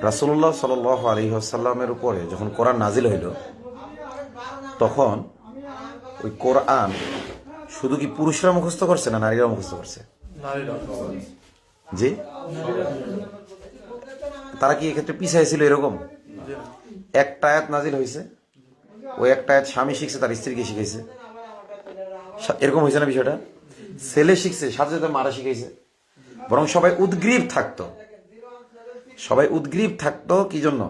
রাসূলুল্লাহ সাল্লাল্লাহু আলাইহি ওয়াসাল্লামের উপরে যখন কোরআন নাজিল হইল, তখন ওই কোরআন শুধু কি পুরুষরা মুখস্থ করছে না নারীরা মুখস্থ করছে? জি, তারা কি এক্ষেত্রে পিছায় ছিল? এরকম একটা আয়াত নাজিল হয়েছে, ওই একটা আয়াত স্বামী শিখছে, তার স্ত্রীকে শিখাইছে, এরকম হয়েছে না বিষয়টা? ছেলে শিখছে, সাথে সাথে মারা শিখাইছে। বরং সবাই উদ্গ্রীব থাকতো কি জন্য?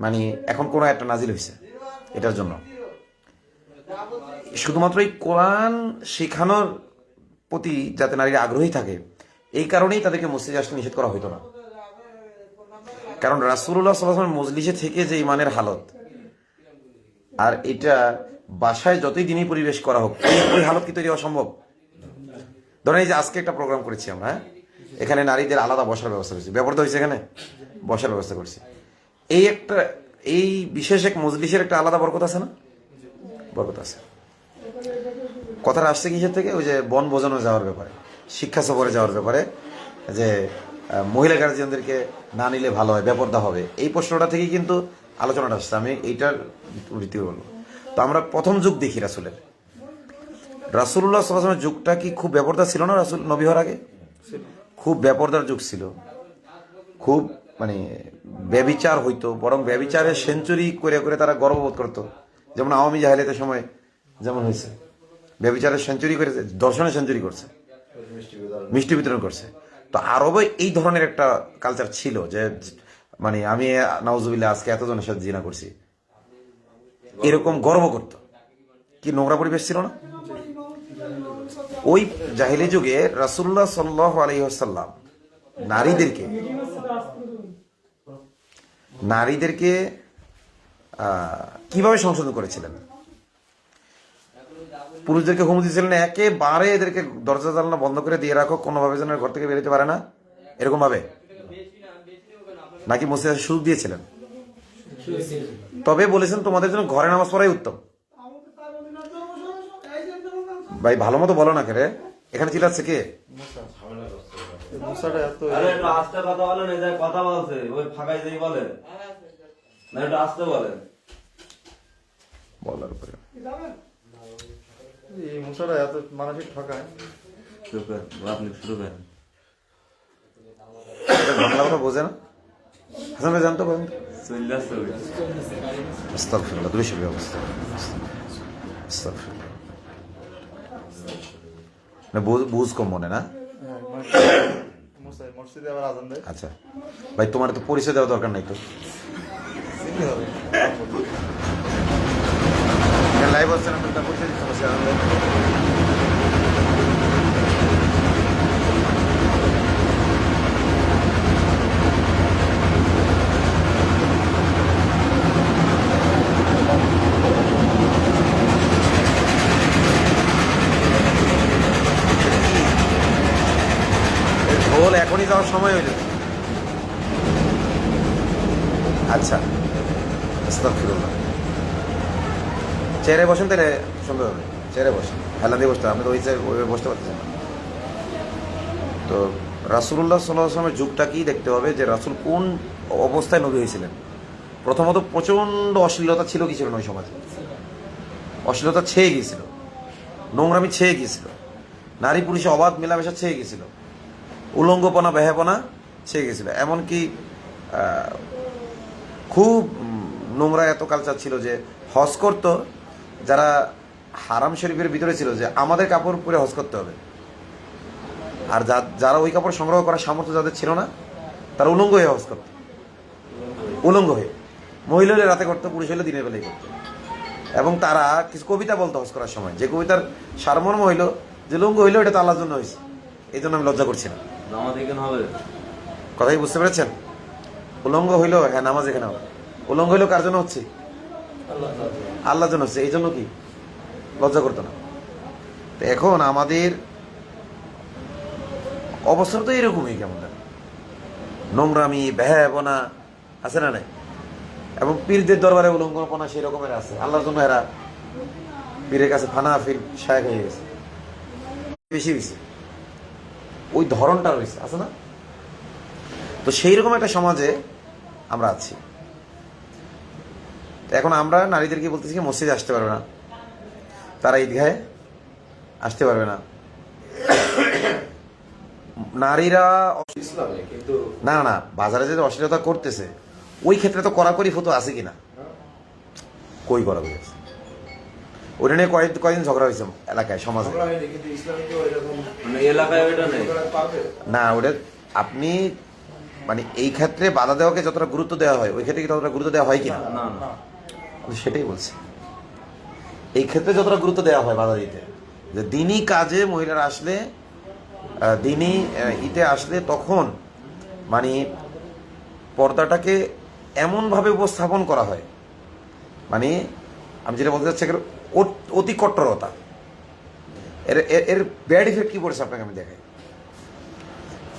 মানে এখন কোন একটা নাজিল হয়েছে এটার জন্য। শুধুমাত্র এই কোরআন শেখানোর প্রতি যাতে নারীরা আগ্রহী থাকে, এই কারণেই তাদেরকে মসজিদে আসতে নিষেধ করা হইতো না। কারণ রাসূলুল্লাহ সাল্লাল্লাহু আলাইহি ওয়াসাল্লাম মজলিসে থেকে যে ইমানের হালত, আর এটা বাসায় যতই দিনই পরিবেশ করা হোক, ওই হালত কি তৈরি হওয়া সম্ভব? ধরেন এই যে আজকে একটা প্রোগ্রাম করেছি আমরা, এখানে নারীদের আলাদা বসার ব্যবস্থা করছি, ব্যবস্থা হয়েছে, এখানে বসার ব্যবস্থা করছি। এই বিশেষ এক মজলিসের একটা আলাদা বরকত আছে না? বরকত আছে। কথাটা আসছে কিসের থেকে? ওই যে বন বোঝানো যাওয়ার ব্যাপারে, শিক্ষা সফরে যাওয়ার ব্যাপারে, যে মহিলা গার্জিয়ানদেরকে না নিলে ভালো হয়, বেপরদা হবে, এই প্রশ্নটা থেকেই কিন্তু আলোচনাটা আসছে। আমি এইটার ভিত্তিতে বলবো। তো আমরা প্রথম যুগ দেখি রাসূলুল্লাহ সাল্লাল্লাহু আলাইহি ওয়াসাল্লামের যুগটা কি খুব বেপরদা ছিল না? রাসূল নবী হওয়ার আগে খুব বেপরদার যুগ ছিল, খুব মানে ব্যভিচার হইতো, বরং ব্যভিচারের সেঞ্চুরি করে করে তারা গর্ববোধ করতো। যেমন আওয়ামী জাহেলিয়াতের সময় যেমন হয়েছে, ব্যভিচারের সেঞ্চুরি করেছে, দর্শনের সেঞ্চুরি করছে, মিষ্টি বিতরণ করছে। তো আরবে এই ধরনের একটা কালচার ছিল যে মানে আমি নাউজুবিল্লাহ আজকে এতজনের সাথে জিনা করছি, এরকম গর্ব করতো। কি নোংরা পরিবেশ ছিল না? ওই জাহিলি যুগে রাসূলুল্লাহ সাল্লাল্লাহু আলাইহি ওয়াসাল্লাম নারীদেরকে কিভাবে সংশোধন করেছিলেন? পুরুষদেরকে হুমকি দিয়েছিলেন একেবারে এদেরকে দরজা জানালা বন্ধ করে দিয়ে রাখো, কোনোভাবে যেন ঘর থেকে বেরোতে পারে না, এরকম ভাবে? নাকি মসজিদে সুযোগ দিয়েছিলেন? তবে বলেছেন তোমাদের জন্য ঘরে নামাজ পড়াই উত্তম। ভাই ভালো মতো বলো না, কে এখানে চিল্লাচ্ছে? কে? কথা বলছে ওই ফাঁকায় যেই বলে না, একটু আসতে বলেন। বলার পরে এই মশারা এত মানসিক ঠকায়। আপনি শুরু করেন। বাংলা কথা বোঝে না? হাসান ভাই জানতো বলেন। আস্তাগফিরুল্লাহ, দুই শিল্পী অবস্থা। আস্তাগফিরুল্লাহ, না বুঝ কম মনে না? মসজিদে আবার আজান দেয়। আচ্ছা ভাই, তোমার তো পরিচয় দেওয়া দরকার নাই তো। লাইভ হচ্ছে না, পরিচয় দিতে হবে। ঢোল এখনই যাওয়ার সময় হইল। আচ্ছা, আস্তাগফিরুল্লাহ। চেয়ারে বসেন, তাহলে সুন্দর হবে। চেয়ারে বসেন, হেলা দিয়ে বসতে, আপনি তো ওই চেয়ারে বসতে পারতেছেন না। তো রাসূলুল্লাহ সাল্লাল্লাহু আলাইহি ওয়াসাল্লামের যুগটা কি দেখতে হবে, যে রাসূল কোন অবস্থায় নবী হয়েছিলেন। প্রথমত প্রচণ্ড অশ্লীলতা ছিল কি ছিল না ওই সমাজে? অশ্লীলতা ছেয়ে গিয়েছিল, নোংরামি ছেয়ে গিয়েছিল, নারী পুরুষে অবাধ মেলামেশা ছেয়ে গিয়েছিল, উলঙ্গপনা বেহাপনা ছেয়ে গেছিল। এমনকি খুব নোংরা এত কালচার ছিল যে হজ করত যারা হারাম শরীফের ভিতরে ছিল, যে আমাদের কাপড় পরে হজ করতে হবে। আর যারা ওই কাপড় সংগ্রহ করার সামর্থ্য যাদের ছিল না, তারা উলঙ্গ হয়ে হজ করত। উলঙ্গ হয়ে, মহিলা হলে রাতে করতো, পুরুষ হলে দিনের বেলায় করতো। এবং তারা কিছু কবিতা বলতো হজ করার সময়, যে কবিতার সারমর্ম হইল যে লঙ্গ হইলো এটা তো আল্লাহর জন্য হয়েছে, এই জন্য আমি লজ্জা করছি না। কথাই বুঝতে পেরেছেন? উলঙ্গ হইলো, হ্যাঁ নামাজ এখানে হবে। উলঙ্গ হইলো কার জন্য হচ্ছে? আল্লাহর জন্য হচ্ছে, এই জন্য কি লজ্জা করতো না। তো এখন আমাদের অবস্থা তো এরকমই, কেমন নোংরামি বেহায়াপনা আছে না নাই? এবং পীরদের দরবারে উলঙ্গপনা সেই রকমের আছে। আল্লাহর জন্য এরা পীরের কাছে ফানা ফির শায়েখ হয়ে গেছে, বেশি হয়েছে, ওই ধরনটা রয়েছে, আছে না? তো সেই রকম একটা সমাজে আমরা আছি। তো এখন আমরা নারীদেরকে বলতেছি কি মসজিদে আসতে পারবে না, তারা ঈদগাহে আসতে পারবে না। নারীরা ইসলামে কিন্তু না না বাজারে যে অশ্লীলতা করতেছে ওই ক্ষেত্রে তো কড়াকড়ি ফটো আছে কিনা, কই করা হয়েছে ওটা নিয়ে কয়েকদিন ঝগড়া হয়েছে এলাকায় সমাজে। আমরা হয়নি, কিন্তু ইসলামে কি ওইরকম মানে এলাকায় ওইটা নেই। না ওটা আপনি মানে এই ক্ষেত্রে বাধা দেওয়াকে যতটা গুরুত্ব দেওয়া হয় ওই ক্ষেত্রে কি ততটা গুরুত্ব দেওয়া হয় কিনা, না না আমি সেটাই বলছি। এই ক্ষেত্রে যতটা গুরুত্ব দেওয়া হয় বাধা দিতে, যে দিনই কাজে মহিলারা আসলে দিনই ঈদে আসলে তখন মানে পর্দাটাকে এমনভাবে উপস্থাপন করা হয়, মানে আমি যেটা বলতে চাচ্ছি অতি কট্টরতা। এর এর ব্যাড ইফেক্ট কি পড়েছে আপনাকে আমি দেখাই,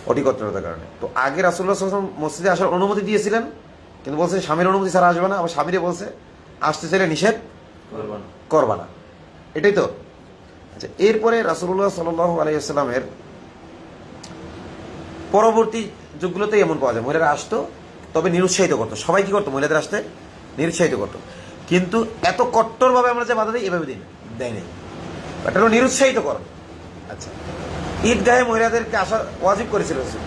অতি কট্টরতার কারণে। তো আগে রাসূলুল্লাহ সাল্লাল্লাহু আলাইহি ওয়াসাল্লাম মসজিদে আসার অনুমতি দিয়েছিলেন, কিন্তু বলছে স্বামীর অনুমতি ছাড়া আসবে না, আবার স্বামীরে বলছে আসতে চাইলে নিষেধ করবা না। করবা না, এটাই তো। আচ্ছা, এরপরে রাসূলুল্লাহ সাল্লাল্লাহু আলাইহি ওয়াসাল্লামের পরবর্তী যুগগুলোতে এমন পাওয়া যায় মহিলারা আসতো, তবে নিরুৎসাহিত করতো। সবাই কি করতো? মহিলাদের আসতে নিরুৎসাহিত করতো, কিন্তু এত কট্টরভাবে আমরা যে বাধা দিই এভাবে দেয় নেই, এটা হলো নিরুৎসাহিত করো। আচ্ছা, ঈদগাহে মহিলাদেরকে আসা ওয়াজিব করেছিল রাসূল,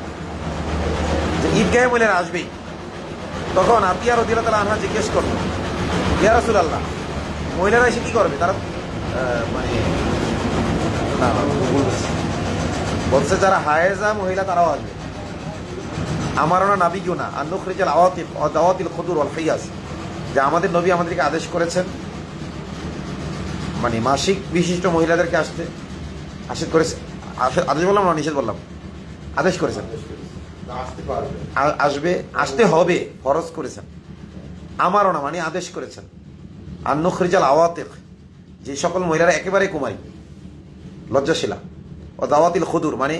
যে ঈদগাহে মহিলারা আসবেই। তখন আতিয়া রাদিয়াল্লাহু তাআলা আনহা জিজ্ঞেস করলো, ইয়া রাসূলুল্লাহ, মহিলারা এসে কি করবে? তারা মানে না না ভুল বলছে। বলছে যারা হায়েজা মহিলা তারাও আসবে। আমারও না নাবি না আর নুখরিজাল আওয়াতিল ও দাওয়াতিল খুদুর ওয়াল হিয়াজ, যে আমাদের নবী আমাদেরকে আদেশ করেছেন মানে মাসিক বিশিষ্ট মহিলাদেরকে আসতে আদেশ করেছে। আদেশ বললাম না নিষেধ বললাম, আদেশ করেছেন। আসতে পারবে। আসবে, আসতে হবে, ফরজ করেছেন। আমারও না মানে আদেশ করেছেন। আর নুখরিজাল আওয়াতিল, যে সকল মহিলারা একেবারে কুমারী লজ্জাশীলা, ও দাওয়াতিল খুদুর মানে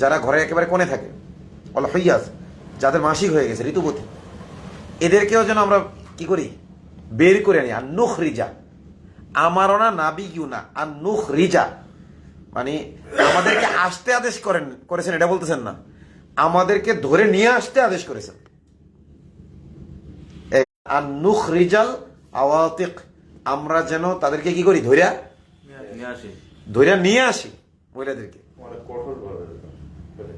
যারা ঘরে একেবারে কোণে থাকে, অল হিয়াজ যাদের মাসিক হয়ে গেছে, ঋতুবতী, এদেরকেও যেন আমরা কি করি? বের করে আনি। আর নুখরিজা, আমারও না নাবিগিউ না, আর নুখরিজা মানে আমাদেরকে আসতে আদেশ করেছেন এটা বলতেছেন না, আমাদেরকে ধরে নিয়ে আসতে আদেশ করেছেন। আর নুখরিজাল আওয়াতিক, আমরা যেন তাদেরকে কি করি? ধরিয়া নিয়ে আসি। ধরিয়া নিয়ে আসি মহিলাদেরকে। মানে কঠোর ভাবে।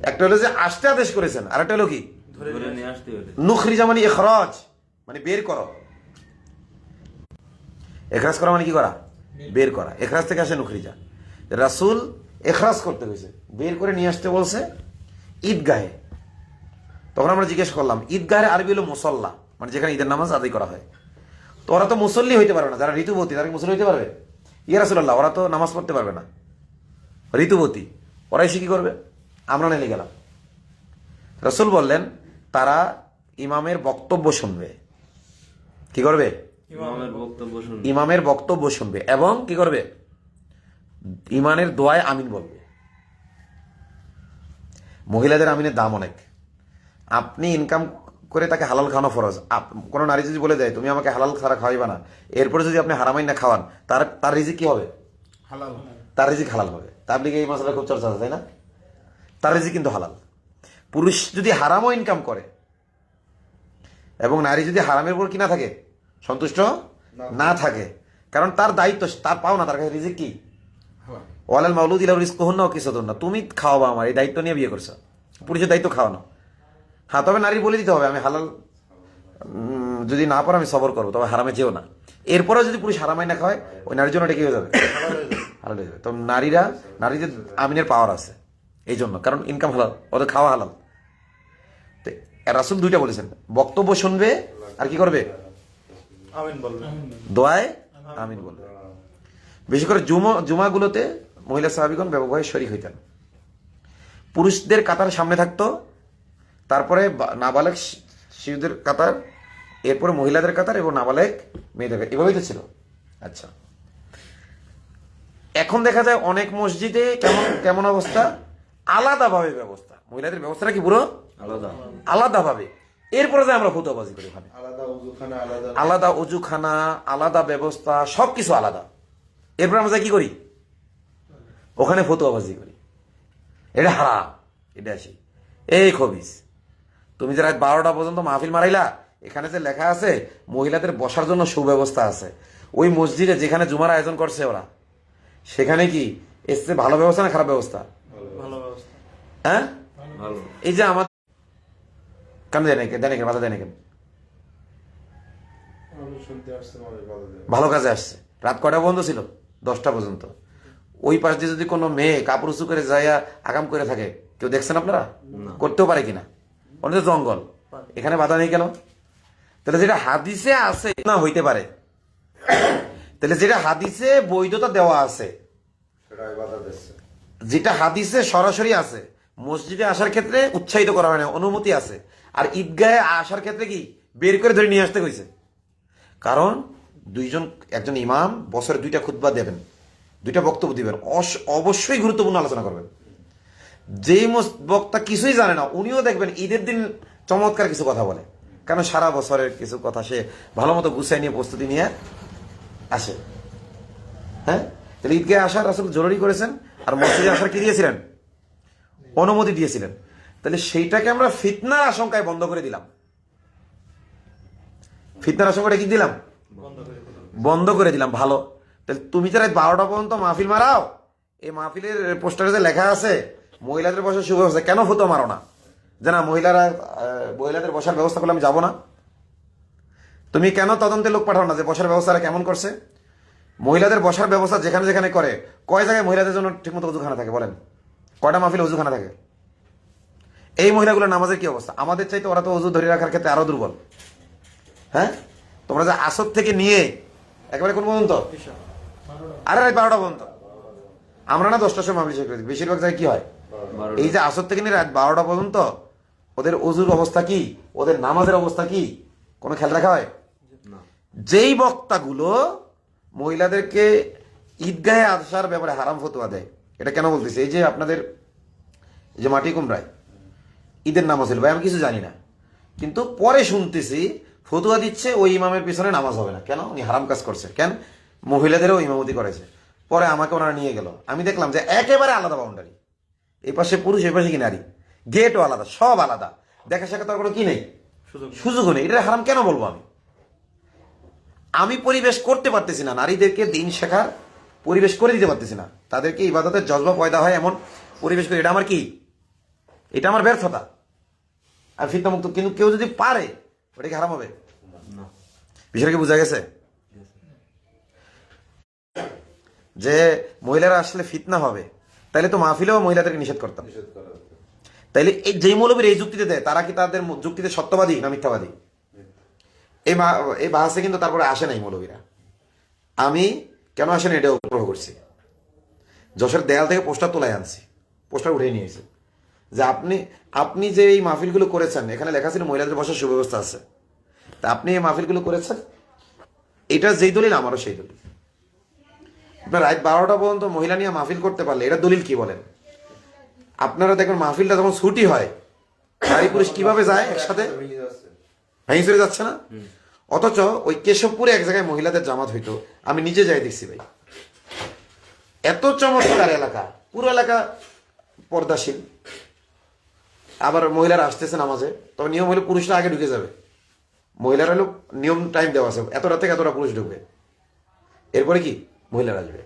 একটা হলো যে আসতে আদেশ করেছেন, আর একটা হলো কি? ধরে নিয়ে আসতে হবে। নুখরিজা মানে ইখরাজ, মানে বের করো। এখরাজ করা মানে কি করা? বের করা। এখরাজ থেকে আসে নুখরিজা। রাসূল এখরাজ করতে হয়েছে, বের করে নিয়ে আসতে বলছে ঈদগাহে। তখন আমরা জিজ্ঞেস করলাম, ঈদগাহের আরবি হলো মুসল্লা, মানে যেখানে ঈদের নামাজ আদায় করা হয়। তো ওরা তো মুসল্লি হইতে পারবে না, যারা ঋতুবতী তারা কি মুসল্লি হইতে পারবে? ইয়া রাসূলুল্লাহ, ওরা তো নামাজ পড়তে পারবে না, ঋতুবতী, ওরা এসে কি করবে? আমরা নেমে গেলাম। রাসূল বললেন তারা ইমামের বক্তব্য শুনবে। কি করবে? ইমামের বক্তব্য শুনবে। ইমামের বক্তব্য শুনবে এবং কি করবে? ইমানের দোয়ায় আমিন বলবে। মহিলাদের আমিনের দাম অনেক। আপনি ইনকাম করে তাকে হালাল খাওয়ানো ফরজ। কোনো নারী যদি বলে দেয় তুমি আমাকে হালাল ছাড়া খাওয়াইবা না, এরপরে যদি আপনি হারামাইন না খাওয়ান, তার রিজিক কি হবে? হালাল। তার রিজিক হালাল হবে। তাবলিগে এই মশলা খুব চর্চা আছে, তাই না? তার রিজিক কিন্তু হালাল। পুরুষ যদি হারামও ইনকাম করে এবং নারী যদি হারামের উপর কি না থাকে, সন্তুষ্ট না থাকে, কারণ তার দায়িত্ব, তার পাও না, তার কাছে রিজিক কি? ওয়ালাল মাউলুদি লাহু রিজকুহুন্না ওয়া কিসওয়াতুহুন্না, তুমি খাওয়াবা, আমার এই দায়িত্ব নিয়ে বিয়ে করছো। পুরুষের দায়িত্ব খাওয়ানো। হ্যাঁ, তবে নারী বলে দিতে হবে আমি হালাল যদি না পারো আমি সবর করবো, তবে হারামে যেও না। এরপরেও যদি পুরুষ হারামাই না খাওয়ায়, ওই নারীর জন্য এটা কি হয়ে যাবে? হালাল হয়ে যাবে। তো নারীদের আমিনের পাওয়ার আছে এই জন্য, কারণ ইনকাম হালাল, ওদের খাওয়া হালাল। তো রাসূল দুইটা বলেছেন, বক্তব্য শুনবে আর কি করবে? আমিন বলবে। দোয়ায় আমিন বলবে। বেশি করে জুমাগুলোতে মহিলা সাহাবীগণ ব্যবহারে শরীক হইতেন। পুরুষদের কাতার সামনে থাকতো, তারপরে নাবালেগ শিশুদের কাতার, এরপরে মহিলাদের কাতার এবং নাবালেগ মেয়েদের, এভাবেই তো ছিল। আচ্ছা, এখন দেখা যায় অনেক মসজিদে কেমন অবস্থা? আলাদাভাবে ব্যবস্থা, মহিলাদের ব্যবস্থাটা কি পুরো আলাদা। আলাদাভাবে। এরপরে যে আমরা ফুতুয়াবাজি করি, ওখানে আলাদা উযুখানা, আলাদা আলাদা অজুখানা, আলাদা ব্যবস্থা, সবকিছু আলাদা। এরপর আমরা যা কি করি? ওখানে ফতুয়াবাজি করি, এটা হারাম, এটা আসি এই খবিস। তুমি যে রাত 12টা পর্যন্ত মাহফিল মারাইলা, এখানে যে লেখা আছে মহিলাদের বসার জন্য সুব্যবস্থা আছে। ওই মসজিদে যেখানে জুমার আয়োজন করছে ওরা, সেখানে কি এসছে ভালো ব্যবস্থা না খারাপ ব্যবস্থা? ভালো ব্যবস্থা। হ্যাঁ, ভালো। এই যে আমার কেন দেয় নাকি, দেয় নাকি, বাধা দেয় নাকি? আমি শুনতে আসছে মানে বাধা দেয়। ভালো কাজে আসছে। রাত কয়টা পর্যন্ত ছিল? 10টা পর্যন্ত। ওই পাশ দিয়ে যদি কোনো মেয়ে কাপড় উঁচু করে যাইয়া আকাম করে থাকে, কেউ দেখছেন আপনারা? করতেও পারে কিনা? অনেক তো জঙ্গল, এখানে বাধা নেই কেন? তাহলে যেটা হাদিসে আছে না হইতে পারে, তাহলে যেটা হাদিসে বৈধতা দেওয়া আছে, সেটাই বাধা দিচ্ছে। যেটা হাদিসে সরাসরি আছে, মসজিদে আসার ক্ষেত্রে উৎসাহিত করা হয় না, অনুমতি আছে। আর ঈদগাহে আসার ক্ষেত্রে কি বের করে ধরে নিয়ে আসতে হয়েছে? কারণ একজন ইমাম বছরে 2টা খুতবা দেবেন, 2টা বক্তব্য দিবেন, অবশ্যই গুরুত্বপূর্ণ আলোচনা করবেন। যেই বক্তা কিছুই জানে না, উনিও দেখবেন ঈদের দিন চমৎকার কিছু কথা বলে, কারণ সারা বছরের কিছু কথা সে ভালো মতো গুছাই নিয়ে প্রস্তুতি নিয়ে আসে। হ্যাঁ, তাহলে ঈদগাহে আসার আসলে জরুরি করেছেন, আর মসজিদে আসার কি দিয়েছিলেন? অনুমতি দিয়েছিলেন। তাহলে সেইটাকে আমরা ফিতনার আশঙ্কায় বন্ধ করে দিলাম। ফিতনার আশঙ্কাটা কি দিলাম? বন্ধ করে দিলাম। ভালো। তাহলে তুমি যারা 12টা পর্যন্ত মাহফিল মারাও, এই মাহফিলের পোস্টারে যে লেখা আছে মহিলাদের বসার সুব্যবস্থা, কেন ফতোয়া মারো না যে না মহিলাদের বসার ব্যবস্থা করলে আমি যাবো না? তুমি কেন তদন্তের লোক পাঠাও না যে বসার ব্যবস্থাটা কেমন করছে? মহিলাদের বসার ব্যবস্থা যেখানে যেখানে করে, কয় জায়গায় মহিলাদের জন্য ঠিকমতো অজুখানা থাকে বলেন? কয়টা মাহফিলে অজুখানা থাকে? এই মহিলাগুলোর নামাজের কি অবস্থা? আমাদের চাইতে ওরা তো অজু ধরে রাখার ক্ষেত্রে আরো দুর্বল। হ্যাঁ, তোমরা যে আসর থেকে নিয়ে একেবারে কোন পর্যন্ত, আরে রাত 12টা পর্যন্ত, আমরা না 10টার সময় মাহফিল শেষ করে দিই। বেশিরভাগ জায়গায় কি হয়, এই যে আসর থেকে নিয়ে রাত 12টা পর্যন্ত ওদের অজুর অবস্থা কি, ওদের নামাজের অবস্থা কি, কোনো খেয়াল রাখা হয়? যেই বক্তাগুলো মহিলাদেরকে ঈদগাহে আসার ব্যাপারে হারাম ফতোয়া দেয়, এটা কেন বলতেছে? এই যে আপনাদের এই যে মাটি কুমড়ায় ঈদের নামাজ হলো, ভাই আমি কিছু জানি না, কিন্তু পরে শুনতেছি ফতুয়া দিচ্ছে ওই ইমামের পিছনে নামাজ হবে না। কেন? উনি হারাম কাজ করছে। কেন? মহিলাদেরও ইমামতি করেছে। পরে আমাকে ওনারা নিয়ে গেল, আমি দেখলাম যে একেবারে আলাদা বাউন্ডারি, এই পাশে পুরুষ এই পাশে কি নারী, গেটও আলাদা, সব আলাদা, দেখা সাক্ষাৎ কোনো কি নেই, সুযোগও নেই। এটা হারাম কেন বলবো? আমি পরিবেশ করতে পারতেছি না, নারীদেরকে দিন শেখার পরিবেশ করে দিতে পারতেছি না, তাদেরকে ইবাদতের জজবা পয়দা হয় এমন পরিবেশ করে, এটা আমার কি, এটা আমার ব্যর্থতা আর ফিতনা মুক্ত। কিন্তু কেউ যদি পারে, ওটা কি হারাম হবে? বিষয়টা কি বোঝা গেছে? যে মহিলারা আসলে ফিতনা হবে, তাইলে তো মাহফিলেও মহিলাদেরকে নিষেধ করতাম। নিষেধ করা হচ্ছে। তাইলে এই যেই মৌলবীর এই যুক্তিতে দেয়, তারা কি তাদের যুক্তিতে সত্যবাদী না মিথ্যাবাদী? এই বাহাসে কিন্তু তারপরে আসে নাই মৌলবীরা। আমি কেন আসেন এটাও গ্রহ করছি। যশোর দেয়াল থেকে পোস্টার তোলাই আনছি, পোস্টার উঠিয়ে নিয়েছে যে আপনি যে এই মাহফিলগুলো করেছেন, এখানে লেখা ছিল মহিলাদের বসার সুব্যবস্থা আছে, তা আপনি এই মাহফিলগুলো করেছেন, এটা যেই দলিল আমারও সেই দলিল। আপনার রাত 12টা পর্যন্ত মহিলা নিয়ে মাহফিল করতে পারলে এটা দলিল কি বলেন? আপনারা দেখবেন মাহফিলটা যখন ছুটি হয়, নারী পুরুষ কিভাবে যায় একসাথে, ভেঙে যাচ্ছে। ভেঙে চলে যাচ্ছে না? অথচ ওই কেশবপুরে এক জায়গায় মহিলাদের জামাত হইতো, আমি নিজে যাই দেখছি ভাই, এত চমৎকার এলাকা, পুরো এলাকা পর্দাশীল, আবার মহিলারা আসতেছে নামাজে, তবে নিয়ম হলে পুরুষরা আগে ঢুকে যাবে, মহিলারা হলো নিয়ম টাইম দেওয়া আছে, এতটা থেকে এতটা পুরুষ ঢুকবে, এরপরে কি মহিলারা আসবে,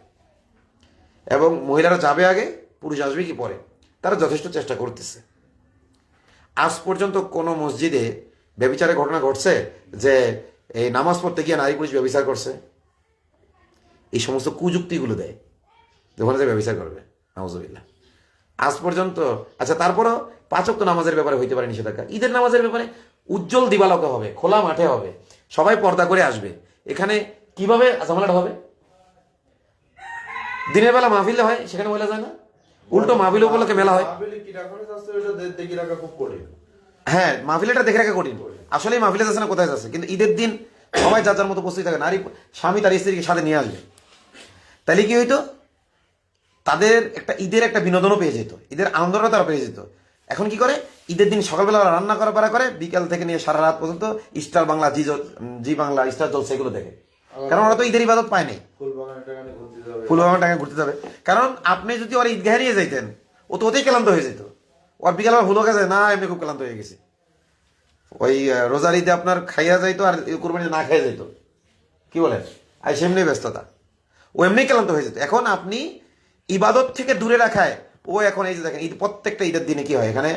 এবং মহিলারা যাবে আগে, পুরুষ আসবে কি পরে। তারা যথেষ্ট চেষ্টা করতেছে। আজ পর্যন্ত কোনো মসজিদে ব্যভিচারের ঘটনা ঘটছে যে এই নামাজ পড়তে গিয়ে নারী পুরুষ ব্যভিচার করছে? এই সমস্ত কুযুক্তিগুলো দেয় যখন যে ব্যভিচার করবে, নাউজুবিল্লাহ। আজ পর্যন্ত, আচ্ছা তারপরও 5 ওয়াক্ত নামাজের ব্যাপারে হইতে পারে নিষেধাজ্ঞা, ঈদের নামাজের ব্যাপারে উজ্জ্বল দিবালোকে হবে, খোলা মাঠে হবে, সবাই পর্দা করে আসবে, এখানে কিভাবে ঝামেলাটা হবে? দিনের বেলা মাহফিলে হয়, সেখানে মহিলা যায় না, উল্টো মাহফিল উপলক্ষে মেলা হয়। মাহফিলে কি রাখানো যাচ্ছে ওটা দেখে রাখা খুব কঠিন। হ্যাঁ, মাহফিলেটা দেখে রাখা কঠিন। আসলে মাহফিলে যাচ্ছে না, কোথায় যাচ্ছে? কিন্তু ঈদের দিন সবাই যার যার মতো উপস্থিত থাকে, নারী স্বামী তার স্ত্রীকে সাথে নিয়ে আসবে, তাহলে কি হইতো? তাদের একটা ঈদের একটা বিনোদনও পেয়ে যেত, ঈদের আনন্দটা তারা পেয়ে যেত। এখন কি করে? ঈদের দিন সকালবেলা রান্না করা পারা করে, বিকাল থেকে নিয়ে সারা রাত পর্যন্ত স্টার বাংলা, জি বাংলা, স্টার জলসা এগুলো দেখে, কারণ ওরা তো ঈদের ইবাদত পায় নাই। ফুলবাগান টাকা ঘুরতে যাবে, কারণ আপনি যদি ওরা ঈদগাহে নিয়ে যাইতেন, ও তো ওতেই ক্লান্ত হয়ে যেত, ওর বিকালবেলা ভুলো গেছে না, এমনি খুব ক্লান্ত হয়ে গেছে, ওই রোজার ঈদে আপনার খাইয়া যাইতো আর কুরবানি না খাইয়া যাইতো, কি বলেন? আর সেমনি ব্যস্ততা, ও এমনি ক্লান্ত হয়ে যেত। এখন আপনি ইবাদত থেকে দূরে রাখায় ও এখন এই যে দেখেন ঈদ, প্রত্যেকটা ঈদের দিনে কি হয় এখানে,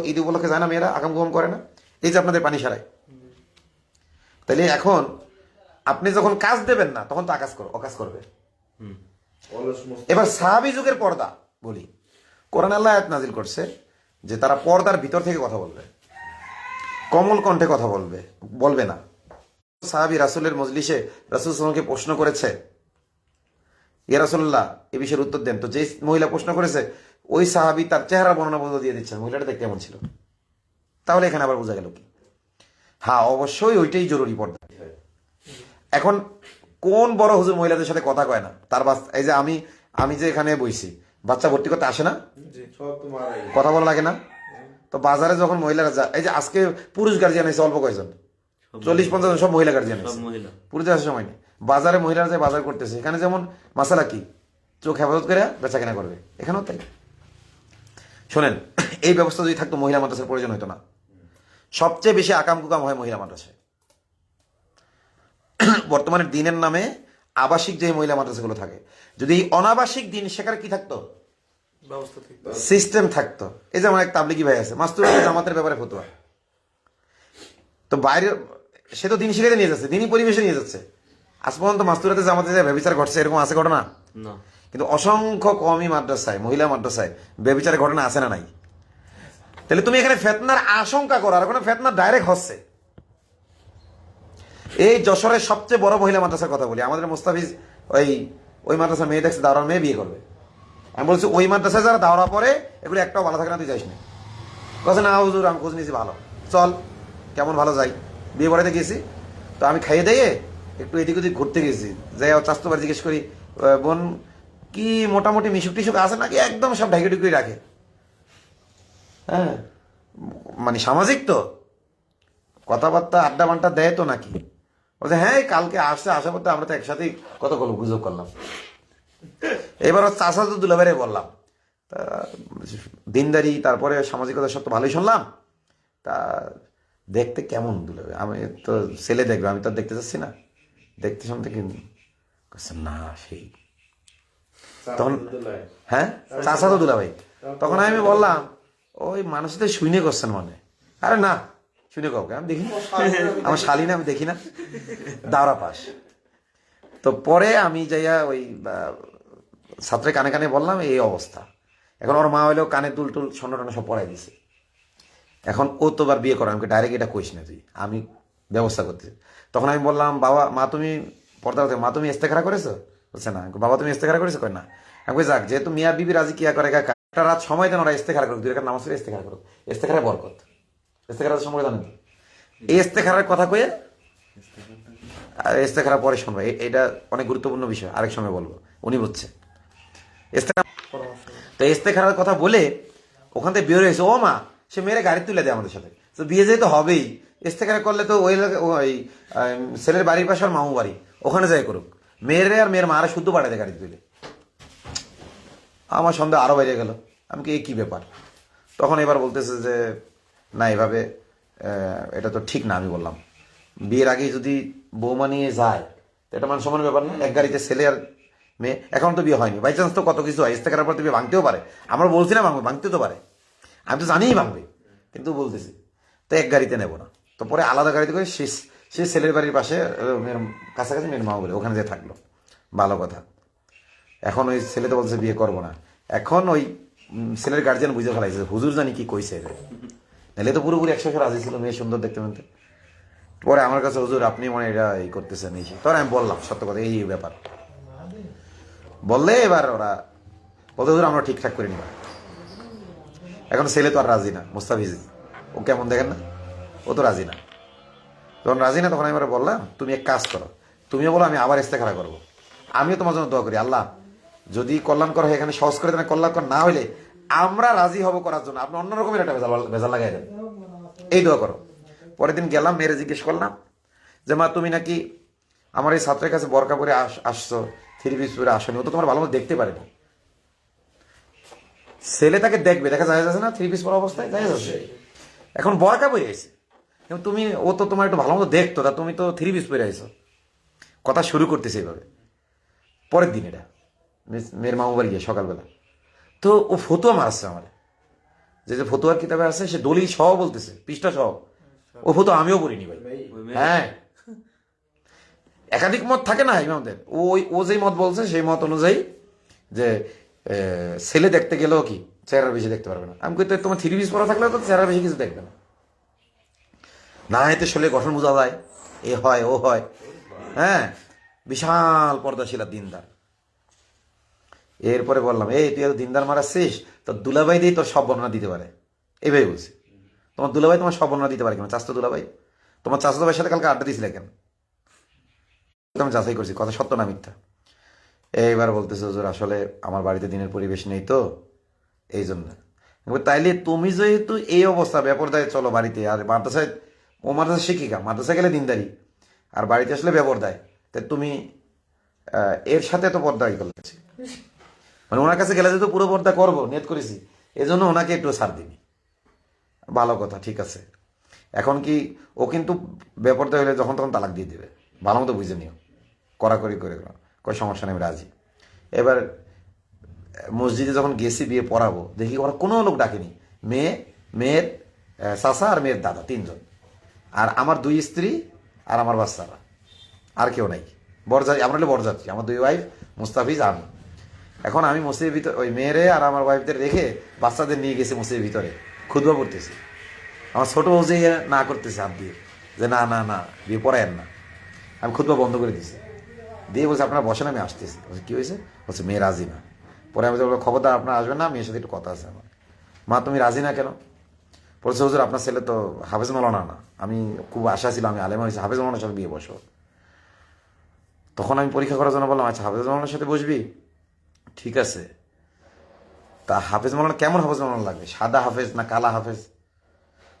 ঈদ উপলক্ষে যায় না মেয়েরা, আগাম গম করে না, এই যে আপনাদের পানি সারায়। তাইলে এখন আপনি যখন কাজ দেবেন না তখন তো অকাজ করবে। অলস মস্ত এবার সাহাবী যুগের পর্দা বলি, কোরআন আল্লাহ আয়াত নাজিল করছে যে তারা পর্দার ভিতর থেকে কথা বলবে, কমল কণ্ঠে কথা বলবে না। সাহাবী রাসূলের মজলিসে রাসূল সাল্লাল্লাহু আলাইহি ওয়াসাল্লামকে প্রশ্ন করেছে, ইয়া রাসূলুল্লাহ এই বিষয়ের উত্তর দেন। তো যে মহিলা প্রশ্ন করেছে ওই সাহাবী তার চেহারা বর্ণনা বদল দিয়ে দিচ্ছেন মহিলাটা দেখতে কেমন ছিল। তাহলে এখানে আবার বোঝা গেল কি? হ্যাঁ, অবশ্যই ওইটাই জরুরি পর্দা। এখন কোন বড় হুজুর মহিলাদের সাথে কথা কয় না? তার এই যে আমি যে এখানে বইছি, বাচ্চা ভর্তি করতে আসে না, সব তো মারাই কথা বলা লাগে না? তো বাজারে যখন মহিলারা যায়, এই যে আজকে পুরুষ গার্জিয়ান হয়েছে অল্প কয়জন, 40-50 জন, সব মহিলা গার্জিয়ান হয়েছে, পুরুষদের আসার সময় নেই। বাজারে মহিলারা যে বাজার করতেছে, এখানে যেমন মাসালা কি চোখ হেফাজত করে বেচা কেনা করবে, এখানেও তাই। শোনেন, এই ব্যবস্থা যদি থাকতো মহিলা মাদ্রাসার প্রয়োজন হতো না। সবচেয়ে বেশি আকাম কুকাম হয় মহিলা মাদ্রাসায়। বর্তমানে দিনের নামে আবাসিক যে মহিলা মাদ্রাসাগুলো থাকে, যদি এই অনাবাসিক দিন শেখার কি থাকতো, ব্যবস্থা ঠিক সিস্টেম থাকতো। এই যে আমার এক তাবলিগি ভাই আছে, মাস্তুরাতে জামাতের ব্যাপারে ফতোয়া, তো বাইরে সে তো দিন শিখাইতে নিয়ে যাচ্ছে, দিনই পরিবেশে নিয়ে যাচ্ছে। আজ পর্যন্ত মাস্তুরাতে জামাতে যে ব্যভিচার ঘটছে এরকম আছে ঘটনা? কিন্তু অসংখ্য কমই মাদ্রাসায়, মহিলা মাদ্রাসায় ব্যভিচারের ঘটনা আছে না নাই? তাহলে তুমি এখানে ফেতনার আশঙ্কা করো, আর ওখানে ফেতনা ডাইরেক্ট হচ্ছে। এই যশোরের সবচেয়ে বড় মহিলা মাদ্রাসার কথা বলি, আমাদের মুস্তাফিজ ওই মাদ্রাসার মেয়ে দেখছে দাওরার মেয়ে বিয়ে করবে। আমি বলছি ওই মাদ্রাসায় যারা দাওরা পরে এগুলো একটাও ভালো থাকে না, তুই যাইস না। কথা না হুজুর আমি খোঁজ নিয়েছি, ভালো, চল কেমন ভালো যাই। বিয়ে বাড়িতে গেছি, তো আমি খাইয়ে দিয়ে একটু এদিক ওদিক ঘুরতে গেছি, যাই চাস্তবার জিজ্ঞেস করি বোন কি মোটামুটি মিশুক টিশুক আছে নাকি, একদম সব ঢাকি ঢুকি রাখে। হ্যাঁ, মানে সামাজিক তো, কথাবার্তা আড্ডা বান্টা দেয় তো নাকি? বলছে হ্যাঁ কালকে আসা পথে আমরা তো একসাথেই কত গুজব করলাম। এবার চাষা তো দুলাভাইরে বললাম, তা দিনদারি তারপরে সামাজিকতা সব তো ভালোই শুনলাম, তা দেখতে কেমন দুলাভাই? আমি তো ছেলে দেখবে, আমি তো দেখতে চাচ্ছি না, দেখতে শুনতে কি না সেই তখন, হ্যাঁ চাষা তো দুলাভাই। তখন আমি বললাম ওই মানুষদের শুনে করছেন মনে। আরে না, শুনে কাউকে আমি দেখি, আমার শালীন আমি দেখি না, দাওরা পাস। তো পরে আমি যাইয়া ওই ছাত্রের কানে কানে বললাম এই অবস্থা। এখন ওর মা হইলেও কানে দুল টুল স্বর্ণ টর্ণ সব পড়াই দিছে। এখন ও তো বার বিয়ে করা, আমাকে ডাইরেক্ট এটা কইস না তুই, আমি ব্যবস্থা করতেছি। তখন আমি বললাম বাবা মা তুমি পর্দা, মা তুমি ইস্তেখারা করেছো? বলছে না। বাবা তুমি ইস্তেখারা করেছো? কই না। আমি কই যাক, যেহেতু মিয়া বিবি রাজি কিয়া করে, একটা রাত সময় দেন, ওরা ইস্তেখারা করুক, 2 রাকাত নামাজ পড়ে ইস্তেখারা করুক। ইস্তেখারা বরকত, ইস্তেখারার সময় জানেন তো, এই ইস্তেখারার কথা কয়ে আর ইস্তেখারা পরে শুনবো, এটা অনেক গুরুত্বপূর্ণ বিষয়, আরেক সময় বলবো, উনি বুঝছে। তো ইস্তেখারার কথা বলে ওখান থেকে বের হয়েছে, ও মা সে মেয়েরা গাড়ি তুলে দেয় আমাদের সাথে, তো বিয়ে যেতে হবেই, ইস্তেখারা করলে তো ওই ছেলের বাড়ির পাশে আর মামু বাড়ি, ওখানে যাই করুক, মেয়েরে আর মেয়ের মারা শুদ্ধ পাঠায় দেয় গাড়ি তুলে। আমার সন্দেহ আরো বাইরে গেল, আমি কি ব্যাপার? তখন এবার বলতেছে যে না এভাবে এটা তো ঠিক না। আমি বললাম বিয়ের আগে যদি বৌমা নিয়ে যায় তো এটা মান সমান ব্যাপার না? এক গাড়িতে ছেলে আর মেয়ে, এখন তো বিয়ে হয়নি, বাই চান্স তো কত কিছু হয়, ইস্তেখারার পর তো বিয়ে ভাঙতেও পারে। আমরা বলছি না ভাঙতে তো পারে, আমি তো জানিই ভাঙবে, কিন্তু বলতেছি তো এক গাড়িতে নেব না। তো পরে আলাদা গাড়িতে করে সে ছেলের বাড়ির পাশে মেয়ের কাছাকাছি মেয়ের মা বলে ওখানে যে থাকলো, ভালো কথা। এখন ওই ছেলে তো বলছে বিয়ে করবো না। এখন ওই ছেলের গার্জিয়ান বুঝে ফেলাইছে হুজুর জানি কি কইছে, নাহলে তো পুরোপুরি 100 রাজি ছিল, মেয়ে সুন্দর দেখতে মেনতে। পরে আমার কাছে হুজুর আপনি মনে এটা এই করতেছেন এই, তখন আমি বললাম সত্য কথা এই ব্যাপার বললে, এবার ওরা বলতে হুজুর আমরা ঠিকঠাক করে নিবা। এখন ছেলে তো আর রাজি না, মুস্তাফিজ ও কেমন দেখেন না, ও তো রাজি না। যখন রাজি না তখন আমি বললাম তুমি এক কাজ করো, তুমিও বলো আমি আবার ইস্তেখারা করবো, আমিও তোমার জন্য দোয়া করি, আল্লাহ যদি কল্যাণ করা হয় এখানে সহজ করে দেন, কল্যাণ না হইলে আমরা রাজি হব করার জন্য, আপনি অন্যরকমের একটা ভেজাল লাগাই দেন, এই দোয়া করো। পরের দিন গেলাম, মেয়েরে জিজ্ঞেস করলাম যে মা তুমি নাকি আমার এই ছাত্রের কাছে বরকা পরে আসছো, 3 পিস পরে আসনি, ও তো তোমার ভালো মতো দেখতে পারেনি। ছেলে তাকে দেখবে, দেখা যায় না 3 পিস পরা অবস্থায়, যায় যাচ্ছে। এখন বরকা পরে আইছে, কিন্তু তুমি, ও তো তোমার একটু ভালো মতো দেখতো, তা তুমি তো 3 পিস পরে আইছো। কথা শুরু করতেছে এইভাবে। পরের দিন এটা মেয়ের মামু বাড়ি গিয়ে সকালবেলা, তো ও ফতুয়া মারছে আমার, যে যে ফতুয়ার কিতাবে আছে সে দলিল সহ বলতেছে, পৃষ্ঠা সহ। ও ফতুয়া আমিও পড়িনি ভাই। ওই মেয়ে হ্যাঁ, একাধিক মত থাকে না ইমামদের, ও যেই মত বলছে সেই মত অনুযায়ী যে ছেলে দেখতে গেলেও কি চেহারা বেশি দেখতে পারবে না। আমি কই, তোমার 3 পিস পরা থাকলে তো চেহারা বেশি কিছু দেখবে না, না এতে শরীরে গঠন বোঝা যায়, এ হয় ও হয়। হ্যাঁ, বিশাল পর্দাশীলা দিনদার। এরপরে বললাম, এই তুই এত দিনদার মারাচ্ছিস, তোর দুলাভাই দিয়ে তোর সব বর্ণনা দিতে পারে। এইভাবে বলছি, তোমার দুলাভাই তোমার সব বর্ণনা দিতে পারে কেন? চাচতো দুলাভাই, তোমার চাচতো ভাইয়ের সাথে কালকে আড্ডা দিয়েছিলে কেন? আমি যাচাই করছি কথা সত্য না মিথ্যা। এইবার বলতেছে, হুজুর আসলে আমার বাড়িতে দিনের পরিবেশ নেই তো, এই জন্য। তাইলে তুমি যেহেতু এই অবস্থা, বেপরদায় চলো বাড়িতে, আর মাদ্রাসায়, ও মাদ্রাসা শিক্ষিকা, মাদ্রাসায় গেলে দিনদারি, আর বাড়িতে আসলে বেপরদায়, তাই তুমি এর সাথে তো পর্দা করলে, মানে ওনার কাছে গেলে যেহেতু পুরো পর্দা করবো নিয়ত করেছি, এই জন্য ওনাকে একটু ছাড় দিনি। ভালো কথা, ঠিক আছে। এখন কি ও কিন্তু বেপরদা হলে যখন তখন তালাক দিয়ে দেবে, ভালো মতো বুঝে নিও, কড়াকড়ি করে কোনো সমস্যা নেই, আমি রাজি। এবার মসজিদে যখন গেছি বিয়ে পড়াবো, দেখি ওরা কোনো লোক ডাকেনি, মেয়ের চাচা আর মেয়ের দাদা, 3 জন, আর আমার 2 স্ত্রী আর আমার বাচ্চারা, আর কেউ নাই। বরযাত্রী, আমরা হলে বরযাত্রী, আমার 2 ওয়াইফ, মুস্তাফিজ, আমি। এখন আমি মসজিদের ভিতরে ওই মেয়েরে আর আমার ওয়াইফদের রেখে বাচ্চাদের নিয়ে গেছি মসজিদের ভিতরে, খুতবা পড়তেছি। আমার ছোট বউ যে না করতেছে হাত দিয়ে, যে না না না বিয়ে পড়ায়েন না। আমি খুতবা বন্ধ করে দিছি, দিয়ে বলছে আপনারা বসেন, আমি আসতেছি। বলছে কি হয়েছে? বলছে মেয়ে রাজি না। পরে আমি বলবো, খবরদার আপনারা আসবেন না, মেয়ের সাথে একটু কথা আছে আমার। মা তুমি রাজি না কেন? বলছে হুজুর আপনার ছেলে তো হাফেজ মৌলানা না, আমি খুব আশা ছিল আমি আলেমা হয়েছি, হাফেজ মৌলানার সাথে বিয়ে বসো। তখন আমি পরীক্ষা করার জন্য বললাম, আচ্ছা হাফেজ মৌলানার সাথে বসবি, ঠিক আছে। তা হাফেজ মৌলানা কেমন হাফেজ মৌলানা লাগবে? সাদা হাফেজ না কালা হাফেজ?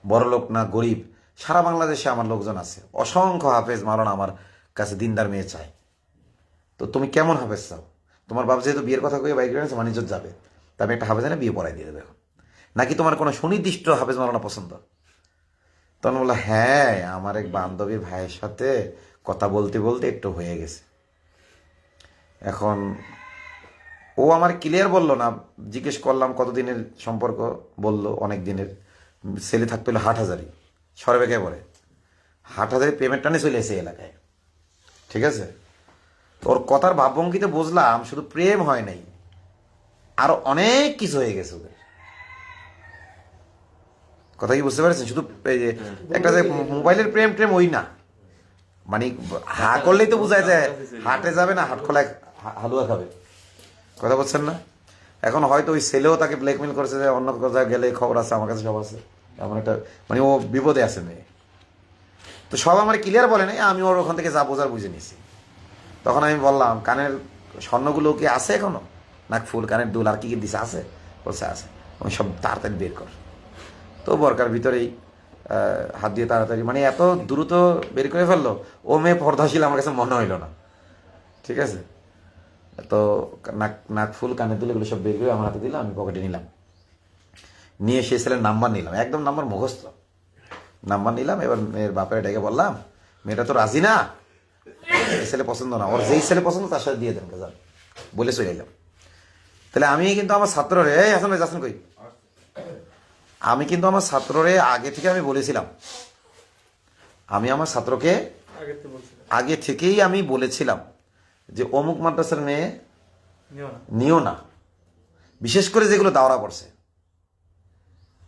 বড় লোক না গরিব? সারা বাংলাদেশে আমার লোকজন আছে, অসংখ্য হাফেজ মৌলানা আমার কাছে দিনদার মেয়ে চায়। তো তুমি কেমন হাফেজ চাও? তোমার বাপ যেহেতু বিয়ের কথা কয়ে বাইক রেখেছে, বাণিজ্য যাবে, তা আমি একটা হাফেজ এনে বিয়ে পড়াই দিয়ে দেবে এখন। নাকি তোমার কোনো সুনির্দিষ্ট হাফেজ মৌলানা পছন্দ? তখন বললো, হ্যাঁ আমার এক বান্ধবীর ভাইয়ের সাথে কথা বলতে বলতে একটু হয়ে গেছে। এখন ও আমার ক্লিয়ার বললো না, জিজ্ঞেস করলাম কতদিনের সম্পর্ক, বললো অনেক দিনের। ছেলে থাকতে হলো হাটহাজারি, সরবেগে পড়ে, হাটহাজারি পেমেন্ট টানে চলে এসে এলাকায়, ঠিক আছে। ওর কথার ভাবভঙ্গিতে বুঝলাম শুধু প্রেম হয় নাই, আরো অনেক কিছু হয়ে গেছে ওদের। কথা কি বুঝতে পারছেন? শুধু এই যে একটা যে মোবাইলের প্রেম প্রেম ওই না, মানে হা করলেই তো বোঝায় যায় হাটে যাবে না, হাট খোলায় হালুয়া খাবে। কথা বলছেন না? এখন হয়তো ওই ছেলেও তাকে ব্ল্যাকমেল করেছে যে অন্য কোথাও গেলে খবর আছে, আমার কাছে সব আছে, এমন একটা, মানে ও বিপদে আছে মেয়ে। তো সব আমার ক্লিয়ার বলে নাই, আমি ওর ওখান থেকে যা বোঝার বুঝে নিছি। তখন আমি বললাম, কানের স্বর্ণগুলো কি আছে এখনো? নাক ফুল, কানের দুল আর কি কি দিছে আছে? বলছে আছে। আমি সব তাড়াতাড়ি বের কর। তো বরকার ভিতরেই হাত দিয়ে তাড়াতাড়ি, মানে এত দ্রুত বের করে ফেললো, ও মেয়ে পর্দাশীল আমার কাছে মনে হইলো না, ঠিক আছে। তো নাক নাক ফুল, কানের দুল এগুলো সব বের করে আমার হাতে দিলাম, আমি পকেটে নিলাম, নিয়ে সেই ছেলের নাম্বার নিলাম, একদম নাম্বার মুখস্থ নাম্বার নিলাম। এবার মেয়ের বাপের ডেকে বললাম, মেয়েটা তো রাজি না, এই ছেলে পছন্দ না, ওর যেই ছেলে পছন্দ তার সাথে দিয়ে দেন কাজ, বলে চলে এলাম। তাহলে আমি কিন্তু আমার ছাত্ররে, এই হাসান ভাই যাচ্ছেন কই, আমি কিন্তু আমার ছাত্ররে আগে থেকে আমি বলেছিলাম, আমি আমার ছাত্রকে আগে থেকেই আমি বলেছিলাম যে অমুক মাদ্রাসার মেয়ে নিও না, বিশেষ করে যেগুলো দাওরা পড়ছে,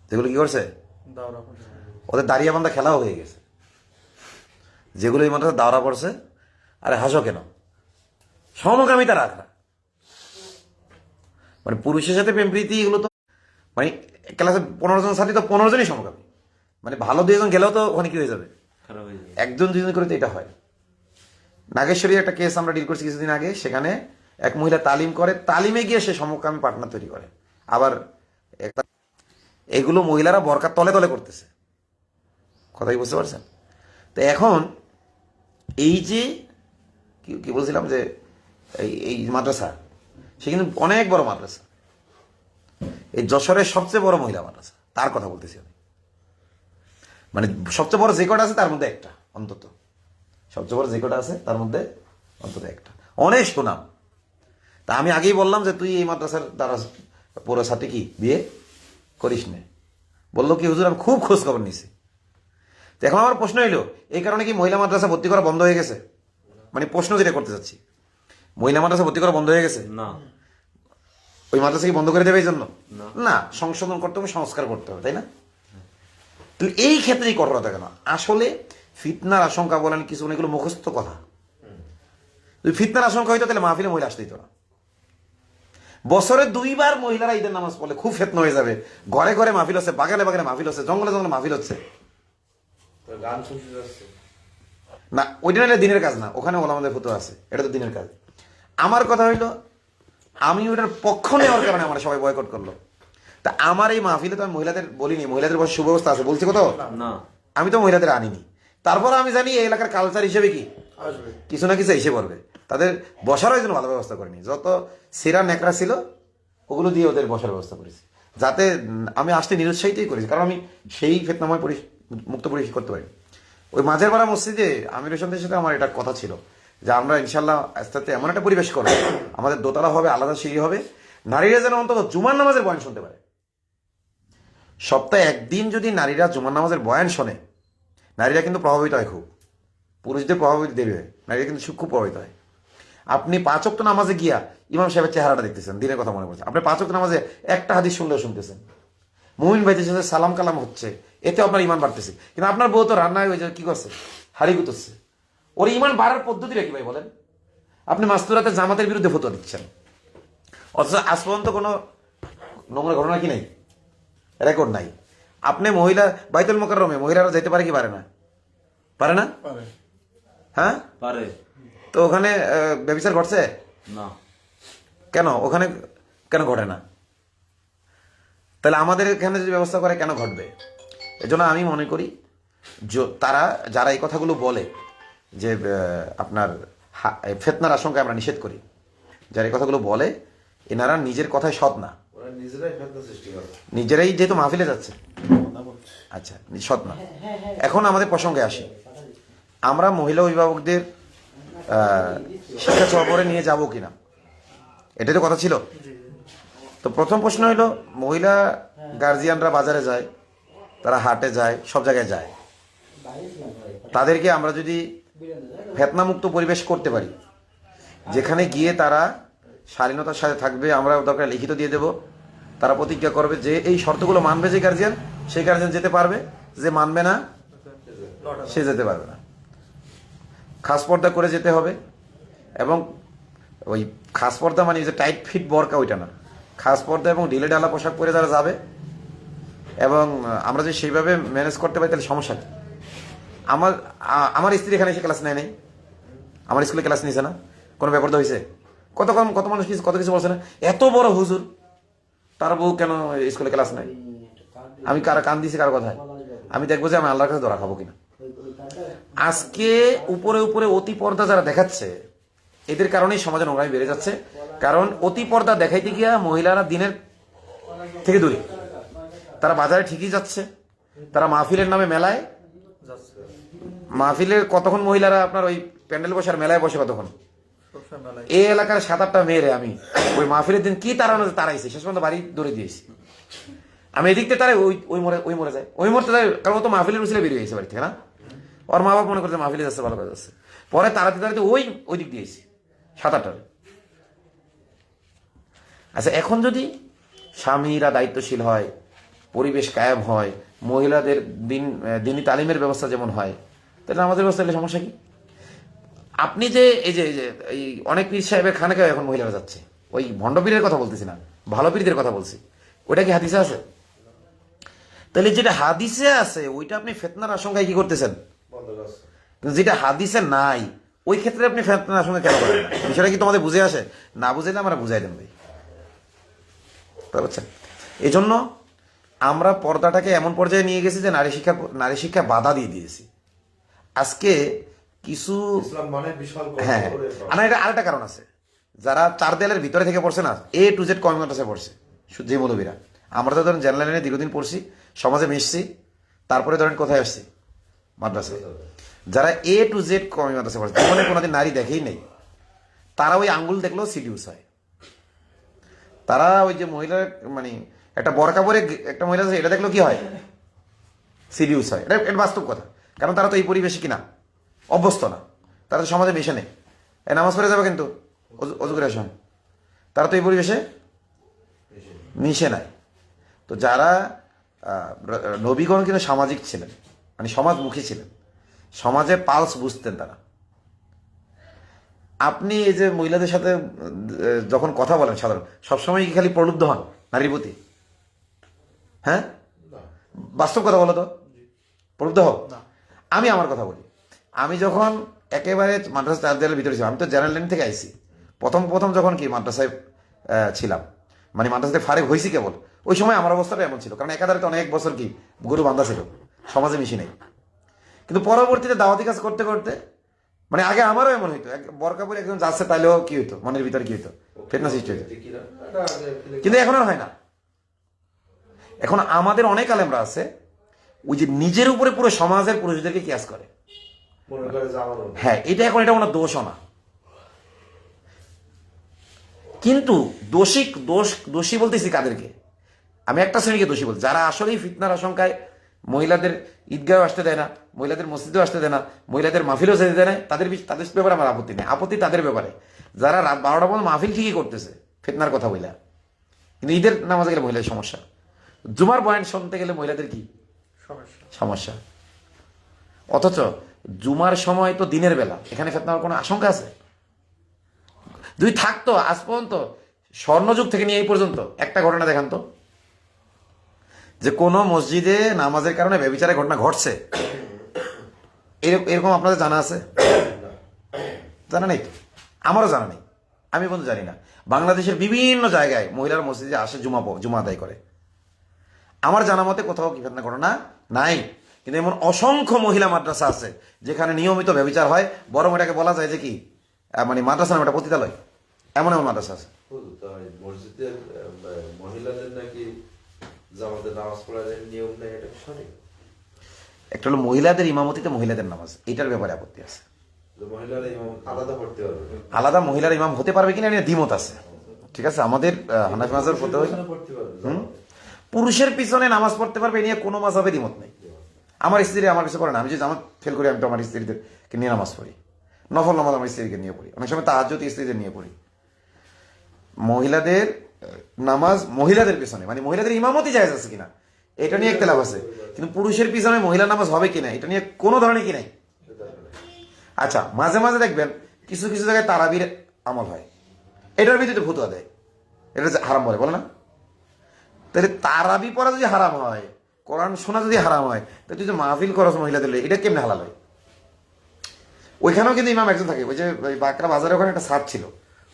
যেগুলো কি করছে, ওদের দাঁড়িয়ে বান্ধা খেলাও হয়ে গেছে, যেগুলো এই মাদ্রাসা দাওরা পড়ছে। আরে হাসো কেন? সমকামিতা রাখ না, মানে পুরুষের সাথে প্রেম প্রীতি এগুলো তো, মানে ক্লাসে 15 জন ছাত্রী তো 15 জনই সমকামী, মানে ভালো 2 জন গেলেও তো ওখানে কি হয়ে যাবে, খারাপ হয়ে যাবে। 1 জন 2 জন করে তো এটা হয়। নাগেশ্বরী একটা কেস আমরা ডিল করছি কিছুদিন আগে, সেখানে এক মহিলা তালিম করে, তালিমে গিয়ে সে সমকামী পার্টনার তৈরি করে। আবার এগুলো মহিলারা বরকার তলে তলে করতেছে, কথাই বুঝতে পারছেন? তো এখন এই যে কি বলছিলাম যে এই মাদ্রাসা, সে কিন্তু অনেক বড় মাদ্রাসা, এই যশোরের সবচেয়ে বড় মহিলা মাদ্রাসা, তার কথা বলতেছি আমি। মানে সবচেয়ে বড় যে কটা আছে তার মধ্যে একটা অন্তত, সবচেয়ে বড় যে কটা আছে তার মধ্যে অন্তত একটা, অনেক সুনাম। তা আমি আগেই বললাম যে তুই এই মাদ্রাসার দ্বারা পুরো সাথে কি বিয়ে করিস নে। বললো কি হুজুর আমি খুব খোঁজ খবর নিছি। তো এখন আমার প্রশ্ন হইলো, এই কারণে কি মহিলা মাদ্রাসা ভর্তি করা বন্ধ হয়ে গেছে? মানে প্রশ্ন যেটা করতে চাচ্ছি, মহিলা মাদ্রাসা ভর্তি করা বন্ধ হয়ে গেছে? না, ওই মাদ্রাসা কি বন্ধ করে দেবে এই জন্য? না। না, সংশোধন করতে হবে, সংস্কার করতে হবে, তাই না? তাহলে এই ক্ষেত্রেই কঠোরতা কেন? আসলে ফিতনার আশঙ্কা বলেন কিছু, এগুলো মুখস্থ কথা। যদি ফিতনার আশঙ্কা হইতো তাহলে মাহফিলে মহিলা আসতে দিত না। বছরে 2 বার মহিলারা ঈদের নামাজ পড়লে খুব ফিতনা হয়ে যাবে। ঘরে ঘরে মাহফিল হচ্ছে, বাগানে বাগানে মাহফিল হচ্ছে, জঙ্গলে জঙ্গলে মাহফিল হচ্ছে। তো গান শুনতে যাচ্ছে। না, ওইটা নাহলে দিনের কাজ না, ওখানে ওলামাদের ফতোয়া আছে, এটা তো দিনের কাজ। আমার কথা হইলো, আমি ওটার পক্ষ নেওয়ার কারণে আমার সবাই বয়কট করলো। তা আমার এই মাহফিলে তো আমি মহিলাদের বলিনি, মহিলাদের বসে সুব্যবস্থা আছে বলছি কত, না। আমি তো মহিলাদের আনিনি। তারপর আমি জানি এই এলাকার কালচার হিসেবে কি আসবে। কিছু না কিছু এসে পড়বে, তাদের বসারও এই জন্য ভালো ব্যবস্থা করিনি। যত সেরা নেকড়া ছিল ওগুলো দিয়ে ওদের বসার ব্যবস্থা করেছি, যাতে আমি আসতে নিরুৎসাহিতই করেছি, কারণ আমি সেই ফেতনাময় মুক্ত পরিবেশ করতে পারি। ওই মাঝের পাড়া মসজিদে আমির হোসেনদের সাথে আমার এটা কথা ছিল যে আমরা ইনশাল্লাহ আস্তে আস্তে এমন একটা পরিবেশ করবো, আমাদের দোতলা হবে, আলাদা সিঁড়ি হবে, নারীরা যেন অন্তত জুমার নামাজের বয়ান শুনতে পারে। সপ্তাহে একদিন যদি নারীরা জুমার নামাজের বয়ান শোনে, নারীরা কিন্তু প্রভাবিত হয় খুব, পুরুষদের প্রভাবিত দেরি হয়, নারীরা কিন্তু খুব প্রভাবিত হয়। আপনি 5 ওয়াক্ত নামাজে গিয়া ইমাম সাহেবের চেহারাটা দেখতেছেন, দিনের কথা মনে পড়ছে, আপনি 5 ওয়াক্ত নামাজে একটা হাদিস শুনলেও শুনতেছেন, মুমিন ভাইদের সাথে সালাম কালাম হচ্ছে, এতে আপনার ইমান বাড়তেছে। কিন্তু আপনার বউ তো রান্নায় ওই যে কি করছে, হাড়ি গুতচ্ছে, ওর ইমান বাড়ার পদ্ধতিটা কি ভাই বলেন? আপনি মাস্তুরাতে জামাতের বিরুদ্ধে ফতোয়া দিচ্ছেন, অথচ আজ পর্যন্ত কোনো নোংরা ঘটনা কি নাই, রেকর্ড নাই। আপনি মহিলা বাইতুল মোকাররমে মহিলারা যেতে পারে কি পারে না? পারে না? পারে। হ্যাঁ, পারে। তো ওখানে ব্যভিচার ঘটছে না। কেন? ওখানে কেন ঘটে না? তাহলে আমাদের এখানে যদি ব্যবস্থা করে কেন ঘটবে? এজন্য আমি মনে করি তারা যারা এই কথাগুলো বলে যে আপনার ফিতনার আশঙ্কা আমরা নিষেধ করি, যারা এই কথাগুলো বলে এনারা নিজের কথায় সৎ না, ওরা নিজেরাই ফেতনা সৃষ্টি করে। নিজেরাই যেহেতু মাহফিলে যাচ্ছে, আচ্ছা সৎ না। এখন আমাদের প্রসঙ্গে আসি, আমরা মহিলা অভিভাবকদের শিক্ষা সফরে নিয়ে যাব কিনা, এটাই তো কথা ছিল। তো প্রথম প্রশ্ন হলো, মহিলা গার্জিয়ানরা বাজারে যায়, তারা হাটে যায়, সব জায়গায় যায়, তাদেরকে আমরা যদি ফেতনামুক্ত পরিবেশ করতে পারি, যেখানে গিয়ে তারা শালীনতার সাথে থাকবে, আমরা দরকার লিখিত দিয়ে দেব, তারা প্রতিজ্ঞা করবে যে এই শর্তগুলো মানবে যে গার্জিয়ান, সেই গার্জিয়ান যেতে পারবে, যে মানবে না সে যেতে পারবে না। খাস পর্দা করে যেতে হবে, এবং ওই খাস পর্দা মানে যে টাইট ফিট বরকা ওইটা না, খাস পর্দা এবং ঢিলে ঢালা পোশাক পরে যারা যাবে, এবং আমরা যদি সেইভাবে ম্যানেজ করতে পারি তাহলে সমস্যা কি? আমার স্ত্রী এখানে এসে ক্লাস নেয় নাই, আমার স্কুলে ক্লাস নিয়েছে না, কোনো ব্যাপার তো হয়েছে? কত মানুষ কত কিছু বলছে না, এত বড় হুজুর তার বউ কেন স্কুলে ক্লাস নেয়? আমি কান দিয়েছি কার কথায়? আমি দেখবো যে আমি আল্লাহর কাছে ধরা খাবো কিনা। আজকে উপরে উপরে অতি পর্দা যারা দেখাচ্ছে, এদের কারণেই সমাজে নোংরামি বেড়ে যাচ্ছে। কারণ অতি পর্দা দেখাইতে গিয়া মহিলারা দিনের থেকে দূরে, তারা বাজারে ঠিকই যাচ্ছে, তারা মাহফিলের নামে মেলায় মাহফিলের কতক্ষণ মহিলারা আপনার ওই প্যান্ডেল বসে আর মেলায় বসে কতক্ষণ? এই এলাকার 7-8টা মেয়েরে আমি ওই মাহফিলের দিন কি তারাইছি, শেষ পর্যন্ত বাড়ি দৌড়ে দিয়েছি। আমি এদিকতে তারা ওই মরে যায়, ওই মরতে যায়, কারণ ও তো মাহফিলের উচিলে বেরিয়ে গেছে বাড়ি থেকে না, ওর মা বাবা মনে করছে মাহফিলে যাচ্ছে, ভালো কাজ যাচ্ছে, পরে তাড়াতে তাড়াতে ওই দিক দিয়েছি 7-8টার। আচ্ছা, এখন যদি স্বামীরা দায়িত্বশীল হয়, পরিবেশ কায়েম হয়, মহিলাদের দিনী তালিমের ব্যবস্থা যেমন হয়, তাহলে আমাদের ব্যবস্থা হলে সমস্যা কি? আপনি যে এই যে এই অনেক পীর সাহেবের খানাকে এখন মহিলারা যাচ্ছে, ওই ভণ্ড পীরের কথা বলতেছি না, ভালো পীরদের কথা বলছি, ওইটা কি হাদিসে আছে? তাহলে যেটা হাদিসে আছে ওইটা আপনি ফিতনার আশঙ্কায় কি করতেছেন? বন্ধ করছে। কিন্তু যেটা হাদিসে নাই ওই ক্ষেত্রে আপনি ফিতনার আশঙ্কা কেন করেন না? বিষয়টা কি তোমাদের বুঝে আসে? না বুঝাইলে আমরা বুঝাই দেন ভাই, বুঝতে পারছেন? এই জন্য আমরা পর্দাটাকে এমন পর্যায়ে নিয়ে গেছি যে নারী শিক্ষা বাধা দিয়ে দিয়েছি। আজকে কিছু ইসলাম মানে বিশাল হ্যাঁ, আর এটা আরেকটা কারণ আছে, যারা 4 দেয়ালের ভিতরে থেকে পড়ছে না, A to Z কমিউনিটিতে পড়ছে, যে মৌলবীরা, আমরা তো ধরেন জেনারেল লাইনে দীর্ঘদিন পড়ছি, সমাজে মিশছি, তারপরে ধরেন কোথায় আসছি, মাদ্রাসায়। যারা A to Z কমি মাদ্রাসা পড়ে, জীবনে কোনোদিন নারী দেখেই নেই, তারা ওই আঙ্গুল দেখলেও সিডিউস হয়। তারা ওই যে মহিলা, মানে একটা বরকা পরে একটা মহিলা আছে, এটা দেখলেও কি হয়, সিডিউস হয়। এটা বাস্তব কথা, কারণ তারা তো এই পরিবেশে কিনা অভ্যস্ত না, তারা তো সমাজে মিশে নেই। এই নামাজ পড়ে যাবে কিন্তু অজু করে আসেন, তারা তো এই পরিবেশে মিশে নাই। তো যারা নবীগণ কিন্তু সামাজিক ছিলেন, মানে সমাজমুখী ছিলেন, সমাজের পালস বুঝতেন তারা। আপনি এই যে মহিলাদের সাথে যখন কথা বলেন সাধারণ, সবসময় কি খালি প্রলুব্ধ হন নারীর প্রতি? হ্যাঁ, বাস্তব কথা বলো তো, প্রলুব্ধ হও? আমি আমার কথা বলি, আমি যখন একেবারে মাদ্রাসা চার দেওয়ালের ভিতরে ছিলাম, আমি তো জেনারেল লাইন থেকে আইসি। প্রথম যখন কি মাদ্রাসায় ছিলাম, মানে মাদ্রাসাতে ফারেক হয়েছি কেবল, ওই সময় আমার অবস্থাটা এমন ছিল, কারণ একাধারে তো অনেক বছর কি গরু বান্ধা ছিল, সমাজে মিশি নেই। কিন্তু পরবর্তীতে দাওয়াতি কাজ করতে করতে, মানে আগে আমারও এমন হইতো, বরকা পরে একজন যাচ্ছে তাইলেও কি হইতো, মনের ভিতরে কি হইতো, ফেতনা সৃষ্টি হইতো। কিন্তু এখন আর হয় না। এখন আমাদের অনেক আলেমরা আছে ওই যে নিজের উপরে পুরো সমাজের পুরুষদেরকে কিয়াস করে। হ্যাঁ, এটা এখন এটা কোনো দোষও না, কিন্তু দোষী বলতেছি কাদেরকে? আমি একটা শ্রেণীকে দোষী বলছি, যারা আসলেই ফিতনার আশঙ্কায় মহিলাদের ঈদগাহ আসতে দেয় না, মহিলাদের মসজিদেও আসতে দেয় না, মহিলাদের মাহফিলও যেতে দেয় না, তাদের ব্যাপারে আমার আপত্তি নেই। আপত্তি তাদের ব্যাপারে যারা রাত 12টা পর্যন্ত মাহফিল ঠিকই করতেছে ফিতনার কথা বইলা, কিন্তু ঈদের নামাজে গেলে মহিলাদের সমস্যা, জুমার বয়ান শুনতে গেলে মহিলাদের কি সমস্যা। অথচ জুমার সময় তো দিনের বেলা, এখানে ফিতনার কোনো আশঙ্কা আছে? যদি থাকতো, আজ পর্যন্ত স্বর্ণযুগ থেকে নিয়ে এই পর্যন্ত একটা ঘটনা দেখান তো, যে কোনো মসজিদে নামাজের কারণে ব্যভিচারের ঘটনা ঘটছে, এরকম আপনাদের জানা আছে? জানা নেই তো, আমারও জানা নেই, আমি বন্ধু জানি না। বাংলাদেশের বিভিন্ন জায়গায় মহিলার মসজিদে আসে জুমা আদায় করে, আমার জানা মতে কোথাও কি ঘটনা নাই। কিন্তু এমন অসংখ্য মহিলা মাদ্রাসা আছে যেখানে নিয়মিত ব্যভিচার হয়, বরং এটাকে বলা যায় যে কি, মানে মাদ্রাসা নামে একটা পতিতালয়, এমন মাদ্রাসা আছে। মসজিদের মহিলাদের নাকি জামাতে নামাজ পড়ার নিয়ম নেই, এটা সঠিক? একটা হলো মহিলাদের ইমামতিতে মহিলাদের নামাজ, এটার ব্যাপারে আপত্তি আছে। মহিলারা ইমাম আলাদা পড়তে পারবে, আলাদা মহিলার ইমাম হতে পারবে কিনা এটা দ্বিমত আছে, ঠিক আছে। আমাদের হানাফি মাযহাব পড়তে হয়, পড়তে পারবে। পুরুষের পিছনে নামাজ পড়তে পারবে, এ নিয়ে কোনো মাযহাবে দ্বিমত নেই। আমার স্ত্রী আমার কিছু করে না, আমি যদি জামাত ফেল করি, আমি তো আমার স্ত্রীদেরকে নিয়ে নামাজ পড়ি, নফল নামাজ আমার স্ত্রীকে নিয়ে পড়ি, অনেক সময় তাহাজ্জুদ স্ত্রীদের নিয়ে পড়ি। মহিলাদের নামাজ মহিলাদের পিছনে, মানে মহিলাদের ইমামতি জায়েজ আছে কিনা এটা নিয়ে ইখতিলাফ আছে, কিন্তু পুরুষের পিছনে মহিলা নামাজ হবে কিনা এটা নিয়ে কোনো ধরনের কি নাই। আচ্ছা, মাঝে মাঝে দেখবেন কিছু কিছু জায়গায় তারাবির আমল হয়, এটার ভিত্তিতে ফতুয়া দেয়, এটা হারাম বলে না? তাহলে তারাবি পড়া যদি হারাম হয়, কোরআন শোনা যদি হারাম হয়, তাহলে তুই যে মাহফিল করস মহিলাদের, এটা কেমনে হালাল হয়? ওইখানেও কিন্তু ইমাম একজন থাকে, ওই যে বাঁকড়া বাজারে ওখানে একটা ছাদ ছিল,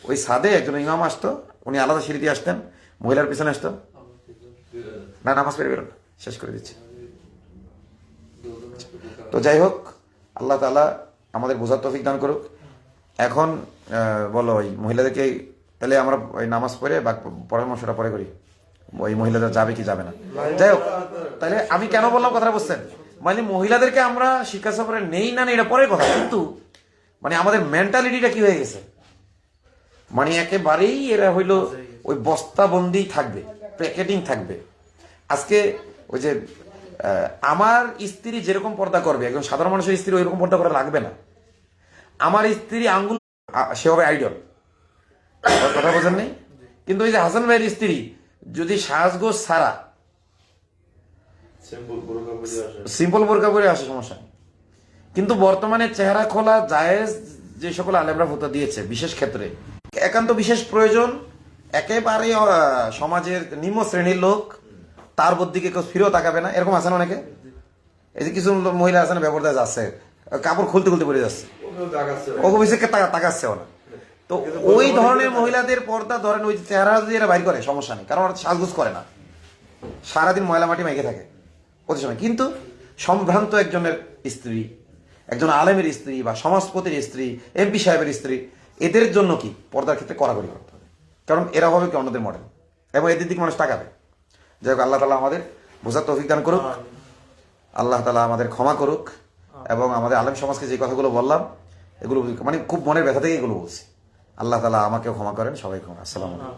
ওই ছাদে একজন ইমাম আসতো, উনি আলাদা সিঁড়ি দিয়ে আসতেন, মহিলার পিছনে আসতো না, নামাজ পড়ে বেরোন, শেষ করে দিচ্ছে। তো যাই হোক, আল্লাহ তাআলা আমাদের বোঝার তৌফিক দান করুক। এখন বলো ওই মহিলাদেরকে, তাহলে আমরা ওই নামাজ পড়ে বা পরামর্শটা পরে করি, ওই মহিলাদের যাবে কি যাবে না। যাই হোক, তাহলে আমি কেন বললাম কথাটা বুঝছেন? মানে মহিলাদেরকে আমরা শিক্ষা সফরে নেই না এটা পরের কথা, কিন্তু মানে আমাদের মেন্টালিটিটা কি হয়ে গেছে, মানে একেবারেই এরা হইলো ওই বস্তাবন্দি থাকবে, প্যাকেটিং থাকবে। আজকে ওই যে আমার স্ত্রী যেরকম পর্দা করবে, একজন সাধারণ মানুষের স্ত্রী ওইরকম পর্দা করা লাগবে না। আমার স্ত্রী আঙ্গুল, সে হবে আইডল, কথা বোঝেন নেই? কিন্তু ওই যে হাসান ভাইয়ের স্ত্রী যদি সাজগোজ ছাড়া সিম্পল বোরকা পরে আসে, সমস্যা নেই। কিন্তু বর্তমানে চেহারা খোলা জায়েজ যে সকল আলেমরা ফতোয়া দিয়েছে, বিশেষ ক্ষেত্রে একান্ত বিশেষ প্রয়োজন, একেবারে সমাজের নিম্ন শ্রেণীর লোক, তার দিকে কেউ ফিরেও তাকাবে না, এরকম আছে না অনেকে। এই যে কিছু মহিলা আছে না, ব্যবহার যাচ্ছে, কাপড় খুলতে খুলতে পড়ে যাচ্ছে, ওকে বেশি তাকাচ্ছেও না। তো ওই ধরনের মহিলাদের পর্দা ধরেন, ওই চেহারা যদি এরা বাইর করে সমস্যা নেই, কারণ ওরা সাজগোজ করে না, সারাদিন ময়লা মাটি মেখে থাকে প্রতি সময়। কিন্তু সম্ভ্রান্ত একজনের স্ত্রী, একজন আলেমের স্ত্রী বা সমাজপতির স্ত্রী, এমপি সাহেবের স্ত্রী, এদের জন্য কি পর্দার ক্ষেত্রে কড়াকড়ি করতে হবে, কারণ এরা হবে কি অন্যদের মডেল, এবং এদের দিকে মানুষ তাকাবে। যাই হোক, আল্লাহ তাআলা আমাদের বোঝার তৌফিক দান করুক। আল্লাহ তালা আমাদের ক্ষমা করুক এবং আমাদের আলেম সমাজকে যে কথাগুলো বললাম এগুলো মানে খুব মনের ব্যথা থেকে এগুলো বলছি। আল্লাহ তালা আমাকেও ক্ষমা করেন, সবাই ক্ষমা। আসসালামু আলাইকুম।